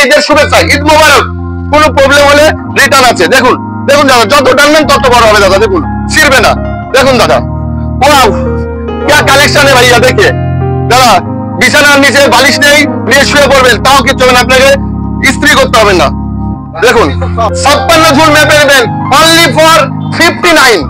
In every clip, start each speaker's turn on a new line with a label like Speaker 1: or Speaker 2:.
Speaker 1: ঈদের শুভেচ্ছা, ঈদ মোবারক। কোনো প্রবলেম হলে রিটার্ন আছে। দেখুন দেখুন দাদা, যত টানবেন তত বড় হবে দাদা, দেখুন ছিড়বে না। দেখুন দাদা, ওয়াও क्या কালেকশন है ভাইয়া। দেখে দাদা, বিছানার নিচে বালিশ নেই, নিয়ে শুয়ে পড়বেন, তাও কিছু হবে না, আপনাকে ইস্ত্রি করতে হবে না। দেখুন 56 ঝুল মেপে নেবেন, অনলি ফর 59,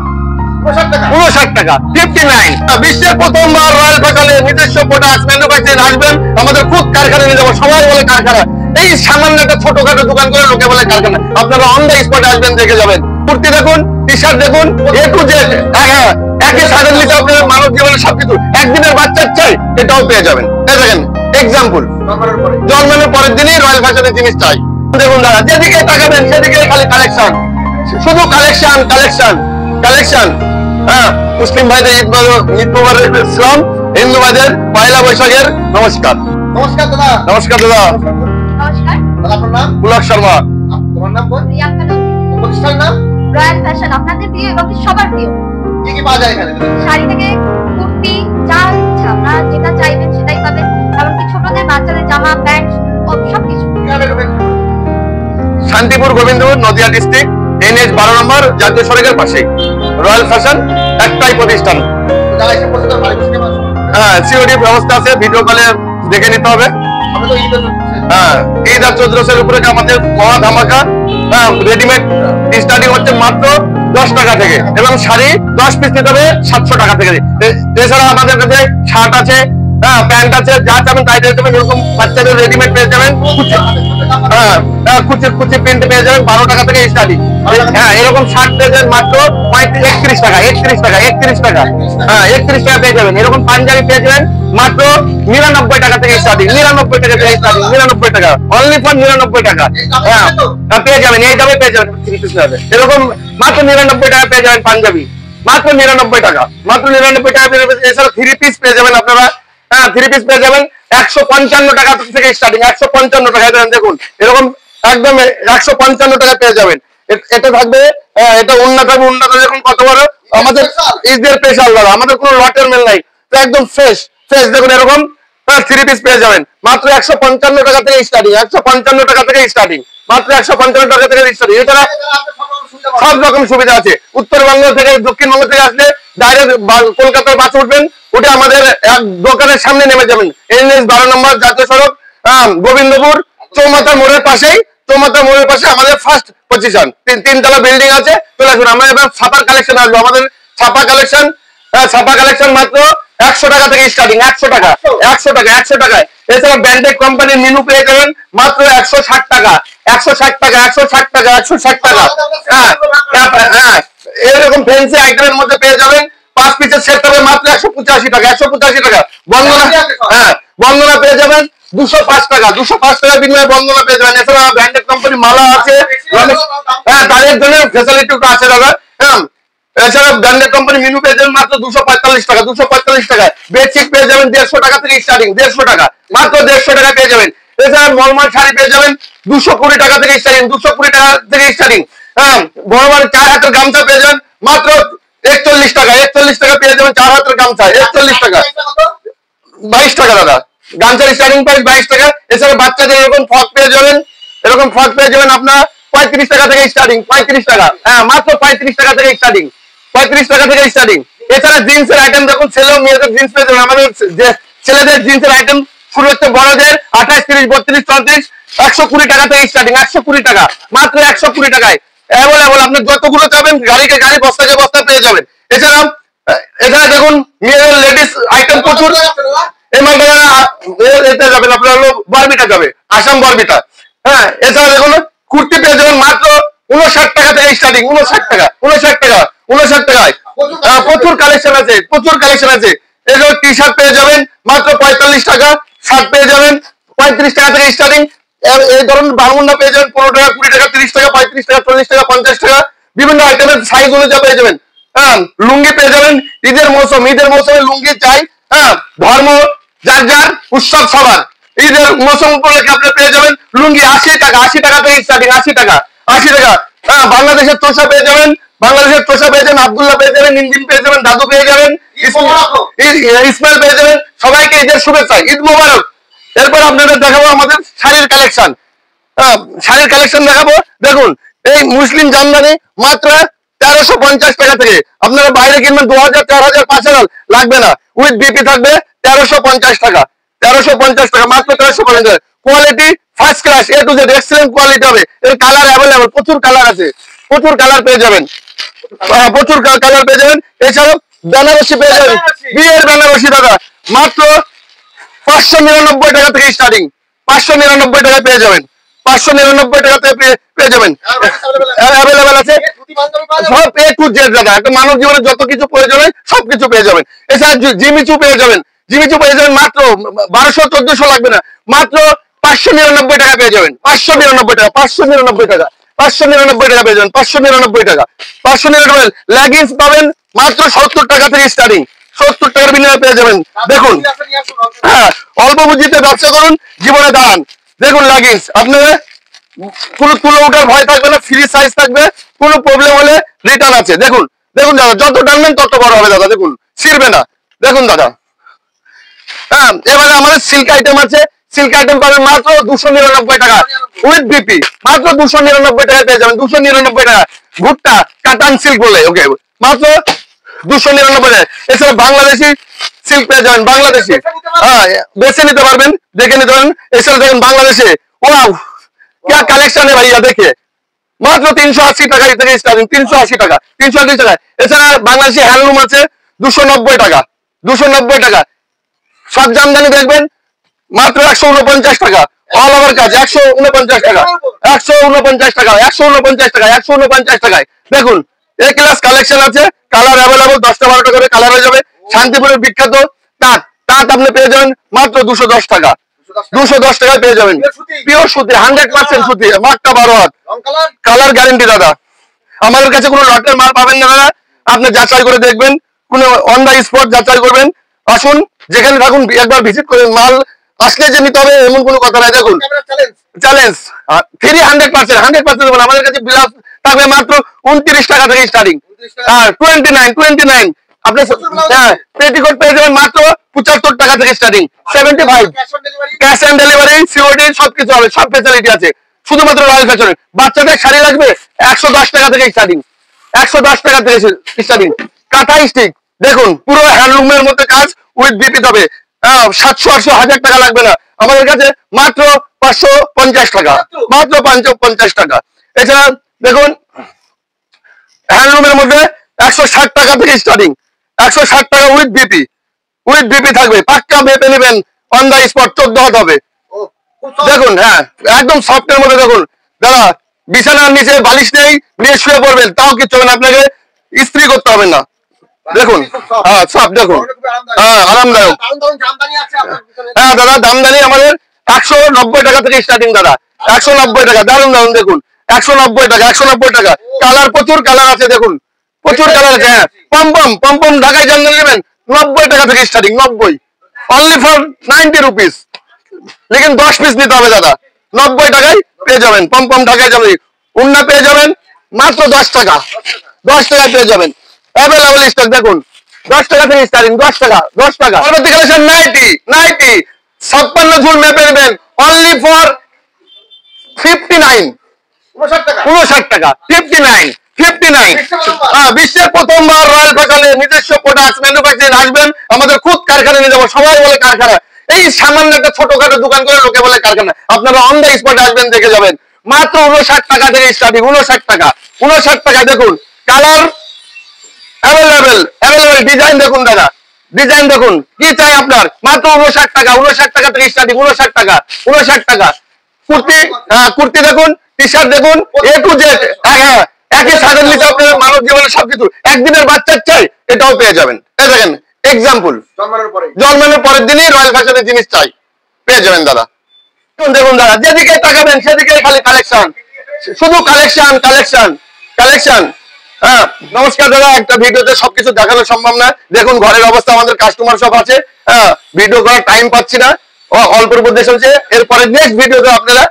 Speaker 1: 59 টাকা, 59। বিশ্বের প্রথমবার রয়্যাল ফ্যাশনের নিজস্ব প্রোডাক্ট ম্যানুফ্যাকচারিং আসবেন আমাদের খুব কারখানা নিয়ে যাবো। সবাই বলে কারখানা, এই সামান্য একটা ছোটখাটো দোকান করে লোকে বলে কারখানা। আপনারা অন দ্য স্পট আসবেন, দেখে যাবেন। কুর্তি দেখুন, টি শার্ট দেখুন, এ টু জেড। হ্যাঁ, একই শার্টের নিচে আপনার মানব জীবনের সবকিছু, একদিনের বাচ্চার চাই এটাও পেয়ে যাবেন। দেখেন এক্সাম্পল, জন্মের পরের দিনই রয়্যাল ফ্যাশনের জিনিস চাই। দেখুন দাদা, যেদিকে তাকাবেন সেদিকে খালি কালেকশন, শুধু কালেকশন কালেকশন কালেকশন। হ্যাঁ, মুসলিম ভাইদের ঈদ মোবারক, ইসলাম হিন্দু ভাইদের পয়লা বৈশাখের নমস্কার।
Speaker 2: নমস্কার দাদা।
Speaker 1: নমস্কার দাদা।
Speaker 2: নমস্কার দাদা, আপনার নাম?
Speaker 1: পুলক শর্মা।
Speaker 2: তোমার নাম?
Speaker 3: প্রিয়াঙ্কা নন্দী।
Speaker 2: প্রতিষ্ঠান নাম?
Speaker 3: রয়্যাল ফ্যাশন, আপনাদের প্রিয় এবং সবার প্রিয়।
Speaker 2: কি কি পাওয়া যায় এখানে?
Speaker 3: শাড়ি থেকে কুর্তি, যা ইচ্ছা আপনারা যেটা চাইবেন সেটাই পাবেন, এমনকি ছোটদের বাচ্চাদের জামা প্যান্ট সবকিছু।
Speaker 1: শান্তিপুর গোবিন্দপুর, নদিয়া ডিস্ট্রিক্ট, NH 12 নম্বর জাতীয় সড়কের পাশে রয়্যাল ফ্যাশন একটাই প্রতিষ্ঠান। হ্যাঁ, সিওডি ব্যবস্থা আছে, ভিডিও কলে দেখে নিতে হবে। হ্যাঁ, ঈদ আর চৌদ্রশের উপরে আমাদের মহা ধামাকা। হ্যাঁ, রেডিমেড স্টার্টিং হচ্ছে মাত্র 10 টাকা থেকে, এবং শাড়ি 10 পিস নিতে হবে 700 টাকা থেকে। এছাড়া আমাদের কাছে শার্ট আছে, হ্যাঁ প্যান্ট আছে, যা চাবেন তাই পেয়ে যাবেন। এরকম বাচ্চাদের রেডিমেড পেয়ে যাবেন। হ্যাঁ, কুচি প্রিন্ট পেয়ে যাবেন 12 টাকা থেকে স্টার্টিং। হ্যাঁ, এরকম শার্ট পেয়ে যাবেন মাত্র 31 টাকা, 31 টাকা, 31 টাকা। হ্যাঁ, 31 টাকা পেয়ে যাবেন। এরকম পাঞ্জাবি পেয়ে যাবেন মাত্র 99 টাকা থেকে স্টার্টিং, 99 টাকা থেকে স্টার্টিং, 99 টাকা, অনলি ফর 99 টাকা। হ্যাঁ, পেয়ে যাবেন, এই দামে পেয়ে যাবেন। এরকম মাত্র 99 টাকা পেয়ে যাবেন পাঞ্জাবি, মাত্র 99 টাকা, মাত্র 99 টাকা পেয়ে যাবেন। এছাড়া 3 পিস পেয়ে যাবেন আপনারা। হ্যাঁ, 3 পিস পেয়ে যাবেন 155 টাকা থেকে স্টার্টিং, 155 টাকা। দেখুন এরকম একদম 155 টাকা পেয়ে যাবেন। এটা থাকবে, এটা উন্নত থাকবে, উন্নত দেখুন কত বড় আমাদের ঈদের স্পেশাল দাদা, আমাদের কোনো লটের মেল নাই, তো একদম ফ্রেশ ফ্রেশ। দেখুন এরকম 3 পিস পেয়ে যাবেন মাত্র 155 টাকা থেকে স্টার্টিং, 155 টাকা থেকে স্টার্টিং, মাত্র 155 টাকা থেকে স্টার্টিং। এছাড়া সব রকম সুবিধা আছে। উত্তরবঙ্গ থেকে দক্ষিণবঙ্গ থেকে আসলে ডাইরেক্ট কলকাতার বাস উঠবেন, উঠে আমাদের এক দোকানের সামনে নেমে যাবেন। NH 12 নম্বর জাতীয় সড়ক, গোবিন্দপুর চৌমাথা মোড়ের পাশেই, চৌমাথা মোড়ের পাশে আমাদের ফার্স্ট পজিশন। 3 তলা বিল্ডিং আছে। চলে আসুন। আমরা এবার ছাপার কালেকশন আসবো। আমাদের ছাপা কালেকশন, ছাপা কালেকশন মাত্র 100 টাকা থেকে স্টার্টিং, 100 টাকা, 100 টাকা, 100 টাকায়। এছাড়া ব্র্যান্ডেড কোম্পানির মিনু পেয়ে যাবেন মাত্র 160 টাকা, 160 টাকা, 160 টাকা, 160 টাকা। হ্যাঁ হ্যাঁ, এরকম ফ্যান্সি আইটেমের মধ্যে পেয়ে যাবেন 5 পিসের সেট হবে মাত্র 185 টাকা, 185 টাকা। বন্দনা, হ্যাঁ বন্দনা পেয়ে যাবেন 205 টাকা, 205 টাকা বিনিময়ে বন্দনা পেয়ে যাবেন। এছাড়া ব্র্যান্ডেড কোম্পানি মালা আছে। হ্যাঁ, তাদের জন্য ফ্যাসিলিটি আছে দাদা। হ্যাঁ, এছাড়া ব্র্যান্ডেড কোম্পানি মিনু পেয়ে যাবেন মাত্র 245 টাকা, 245 টাকা। বেডশিট পেয়ে যাবেন 150 টাকা থেকে স্টার্টিং, 150 টাকা, মাত্র 150 টাকা পেয়ে যাবেন। এছাড়া মলমল শাড়ি পেয়ে যাবেন 220 টাকা থেকে স্টার্টিং, 220 টাকা থেকে স্টার্টিং। হ্যাঁ, বড় বড় 4 হাতের গামছা পেয়ে যাবেন মাত্র 41 টাকা, 41 টাকা পেয়ে যাবেন 4 হাতের গামছা, 41 টাকা, 22 টাকা দাদা। গামছার স্টার্টিং প্রাইস 22 টাকা। এছাড়া বাচ্চাদের এরকম ফ্রক পেয়ে যাবেন, এরকম ফ্রক পেয়ে যাবেন আপনার 35 টাকা থেকে স্টার্টিং, 35 টাকা। হ্যাঁ, মাত্র 35 টাকা থেকে স্টার্টিং, 35 টাকা থেকে স্টার্টিং। এছাড়া জিন্সের আইটেম দেখুন, ছেলে ও মেয়েদের জিন্স পেয়ে যাবেন। আমাদের ছেলেদের জিন্সের আইটেম শুরু হচ্ছে বড়দের 28, 30, 32, 34, 120 টাকা থেকে স্টার্টিং, 120 টাকা, মাত্র 120 টাকায় অ্যাভেলেবল। আপনি যতগুলো চাবেন গাড়িকে গাড়ি, বস্তাকে বস্তা পেয়ে যাবেন। এছাড়া এছাড়া দেখুন মেয়েদের লেডিস আইটেম প্রচুর। এই মালটা এতে যাবেন আপনার হলো বরবিটা যাবে, আসাম বরবিটা। হ্যাঁ, এছাড়া দেখুন কুর্তি পেয়ে যাবেন মাত্র 59 টাকা থেকে স্টার্টিং, 59 টাকা, 59 টাকা, 59 টাকায়। প্রচুর কালেকশন আছে, প্রচুর কালেকশন আছে। এছাড়া টি শার্ট পেয়ে যাবেন মাত্র 45 টাকা, শার্ট পেয়ে যাবেন 35 টাকা থেকে স্টার্টিং। এই ধরনের বারমুন্ডা পেয়ে যাবেন 15 টাকা, 20 টাকা, 30 টাকা, 35 টাকা, 40 টাকা, 50 টাকা। বিভিন্ন আইটেমের সাইজ অনুযায়ী পেয়ে যাবেন। হ্যাঁ, লুঙ্গি পেয়ে যাবেন। ঈদের মৌসুম, ঈদের মৌসুমে লুঙ্গি চাই। হ্যাঁ, ধর্ম যার যার, উৎসব সবার। ঈদের মৌসুম উপলক্ষে আপনি পেয়ে যাবেন লুঙ্গি 80 টাকা, 80 টাকা থেকে স্টার্টিং, 80 টাকা, 80 টাকা। হ্যাঁ, বাংলাদেশের তোষা পেয়ে যাবেন, বাংলাদেশের তোষা পেয়ে যাবেন, আব্দুল্লাহ পেয়ে যাবেন, ইঞ্জিন পেয়ে যাবেন, দাদু পেয়ে যাবেন, ইসমাইল পেয়ে যাবেন। সবাইকে ঈদের শুভেচ্ছা, ঈদ মোবারক। এরপর আপনাদের দেখাবো আমাদের শাড়ির কালেকশন। শাড়ির কালেকশন দেখাবো। দেখুন এই মুসলিম জামদানি মাত্র 1350 টাকা থেকে। আপনারা বাইরে কিনবেন 2000, 4000, 5000 লাগবে না, উইথ বিপি থাকবে 1350 টাকা। 1350 টাকা মাত্র 1350। Quality first class, A to Z excellent quality হবে। এর কালার অ্যাভেলেবল, প্রচুর কালার আছে, প্রচুর কালার পেয়ে যাবেন, প্রচুর কালার পেয়ে যাবেন। এছাড়াও বেনারসি পেয়ে যাবেন, বিয়ের বেনারসি দাদা মাত্র 599 টাকা থেকে স্টার্টিং। 599 টাকা পেয়ে যাবেন, 599 টাকাতে পেয়ে যাবেন, অ্যাভেলেবেল আছে সব এ টু জেড দাদা। একটা মানব জীবনে যত কিছু প্রয়োজন হয় সবকিছু পেয়ে যাবেন। এছাড়া জিমিচু পেয়ে যাবেন, জিমিচু পেয়ে যাবেন মাত্র 1200-1400 লাগবে না, মাত্র 599 টাকা পেয়ে যাবেন। 599 টাকা, 599 টাকা, 599 টাকা পেয়ে যাবেন, 599 টাকা, 599। লেগিংস পাবেন মাত্র 70 টাকা থেকে স্টার্টিং, 70 টাকার বিনিময়ে পেয়ে যাবেন। দেখুন হ্যাঁ, অল্প পুঁজিতে ব্যবসা করুন, জীবনে দাঁড়ান। দেখুন লেগিংস আপনারা কোনো তুলে ওঠার ভয় থাকবে না, ফ্রি সাইজ থাকবে, কোনো প্রবলেম হলে রিটার্ন আছে। দেখুন দেখুন দাদা, যত টানবেন তত বড় হবে দাদা, দেখুন ছিড়বে না। দেখুন দাদা হ্যাঁ, এবারে আমাদের সিল্ক আইটেম আছে, সিল্ক আইটেম পাবেন মাত্র 299 টাকা উইথ বিপি, মাত্র 299 টাকা পেয়ে যাবেন, 299 টাকা। ভুট্টা কাতান সিল্ক বলে, ওকে মাত্র 299 টাকা। এছাড়া বাংলাদেশি সিল্ক পেয়ে যাবেন, বাংলাদেশি হ্যাঁ বেছে নিতে পারবেন, দেখে নিতে পারবেন। এছাড়া দেখেন বাংলাদেশে ওয়াও क्या কালেকশন है भैया, देखिए মাত্র 380 টাকা থেকে স্টার্টিং, 380 টাকা, 380 টাকা। এছাড়া বাংলাদেশি হ্যান্ডলুম আছে 290 টাকা, 290 টাকা। সব জামদানি দেখবেন মাত্র 149 টাকা, অল ওভার কাজ 149 টাকা, 149 টাকা, 149 টাকা, 149 টাকায়। দেখুন এ ক্লাস কালেকশন আছে, কালার অ্যাভেলেবল, 10টা 12টা করে কালার হয়ে যাবে। শান্তিপুরের বিখ্যাত তাঁত, তাঁত আপনি পেয়ে যাবেন মাত্র 210 টাকা, 210 টাকায় পেয়ে যাবেন। পিওর সুতি, 100% সুতি, মাত্রা 12 হাত, কালার গ্যারেন্টি দাদা। আমাদের কাছে কোনো লটের মাল পাবেন না দাদা, আপনি যাচাই করে দেখবেন, কোনো অন দা স্পট যাচাই করবেন। আসুন যেখানে থাকুন একবার ভিজিট করেন, মাল আসলে যে নিতে হবে এমন কোনো কথা নাই। দেখুন চ্যালেঞ্জ 100% 100% আমাদের কাছে বিলাস থাকবে মাত্র 29 টাকা থেকে স্টার্টিং, আর 29 আপনি হ্যাঁ পেটিকোট পেয়ে যাবেন মাত্র 75 টাকা থেকে starting, 75। Cash on delivery, COD সবকিছু হবে, সব ফ্যাসিলিটি আছে শুধুমাত্র রয়্যাল ফ্যাশনে। বাচ্চাদের শাড়ি লাগবে 110 টাকা থেকে স্টার্টিং, 110 টাকা থেকে স্টার্টিং। কাঁথা স্টিক দেখুন পুরো হ্যান্ডলুমের মধ্যে কাজ উইথ বিপি হবে, 700-800 1000 টাকা লাগবে না, আমাদের কাছে মাত্র 550 টাকা, মাত্র 550 টাকা। এছাড়া দেখুন হ্যান্ডলুমের মধ্যে 160 টাকা থেকে স্টার্টিং, 160 টাকা উইথ বিপি, উইথ বিপি থাকবে, পাক্কা মেপে নেবেন, অন দা স্পট 14 হাত হবে। দেখুন হ্যাঁ একদম সফটের মধ্যে। দেখুন দাদা বিছানার নিচে বালিশ নেই, নিয়ে শুয়ে পড়বেন তাও কিচ্ছু হবে না, আপনাকে ইস্ত্রি করতে হবে না। দেখুন হ্যাঁ সব দেখুন হ্যাঁ আরামদায়ক। হ্যাঁ দাদা দামদানি আমাদের 190 টাকা থেকে স্টার্টিং দাদা, 190 টাকা। দারুন দারুন দেখুন 190 টাকা, 190 টাকা। কালার প্রচুর কালার আছে, দেখুন প্রচুর কালার আছে। হ্যাঁ পম্পম ঢাকায় জামদানি নেবেন 90 টাকা থেকে স্টার্টিং, 90 অনলি ফর 90 রুপিস, লেকিন 10 পিস নিতে হবে দাদা। 90 টাকায় পেয়ে যাবেন পম্পম ঢাকায় জামদানি। উন্না পেয়ে যাবেন মাত্র 10 টাকা, 10 টাকায় পেয়ে যাবেন, অ্যাভেলেবল স্টক। দেখুন 10 টাকা থেকে স্টার্টিং, 10 টাকা, 10 টাকা। পরবর্তী কালেকশন নাইটি, 56 ঝুল মেপে নেবেন অনলি ফর 59, 59 টাকা, 59। বিশ্বের প্রথমবার রয়্যাল ফ্যাশনের নিজস্ব প্রোডাক্ট ম্যানুফ্যাকচারিং আসবেন, আমাদের খুদ কারখানা নিয়ে যাবো। সবাই বলে কারখানা, এই সামান্য একটা ছোটখাটো দোকান করে লোকে বলে কারখানা, আপনারা অন দা স্পটে আসবেন, দেখে যাবেন। মাত্র 59 টাকা থেকে স্টার্টিং, 59 টাকা, 59 টাকা। দেখুন কালার অ্যাভেলেবেল, ডিজাইন দেখুন দাদা, ডিজাইন দেখুন কি চাই আপনার, মাত্র 59 টাকা, 59 টাকা থেকে স্টার্টিং, 59 টাকা, 59 টাকা। কুর্তি, কুর্তি দেখুন, টি শার্ট দেখুন, এ টু জেড। হ্যাঁ একই সাথে নিতে আপনার মানব জীবনে সবকিছু, একদিনের বাচ্চার চাই এটাও পেয়ে যাবেন। এই দেখেন এক্সাম্পল, জন্মানোর পরের দিনই রয়্যাল ফ্যাশনের জিনিস চাই পেয়ে যাবেন দাদা। দেখুন দাদা যেদিকে তাকাবেন সেদিকে খালি কালেকশন, শুধু কালেকশন কালেকশন কালেকশন। হ্যাঁ নমস্কার দাদা, একটা ভিডিওতে সবকিছু দেখানো সম্ভব না। দেখুন ঘরের অবস্থা, আমাদের কাস্টমার সব আছে, হ্যাঁ ভিডিও করার টাইম পাচ্ছি না, অল্প উপদেশ হচ্ছে। এরপরে নেক্সট ভিডিওতে আপনারা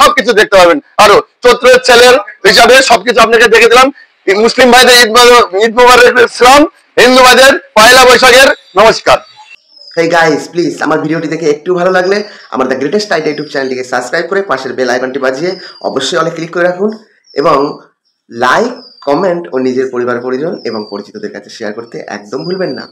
Speaker 1: সবকিছু দেখতে পাবেন। আরো চৈত্রের ছেলের হিসাবে সবকিছু আপনাকে দেখে দিলাম। মুসলিম ভাইদের ঈদ মুবারক ইসলাম, হিন্দু ভাইদের পয়লা বৈশাখের নমস্কার।
Speaker 4: হেই গাইস, প্লিজ আমার ভিডিওটি দেখে একটু ভালো লাগলে আমার দ্য গ্রেটেস্ট আইডিয়া ইউটিউব চ্যানেলটিকে সাবস্ক্রাইব করে পাশের বেল আইকনটি বাজিয়ে অবশ্যই অলে ক্লিক করে রাখুন এবং লাইক, কমেন্ট ও নিজের পরিবার পরিজন এবং পরিচিতদের কাছে শেয়ার করতে একদম ভুলবেন না।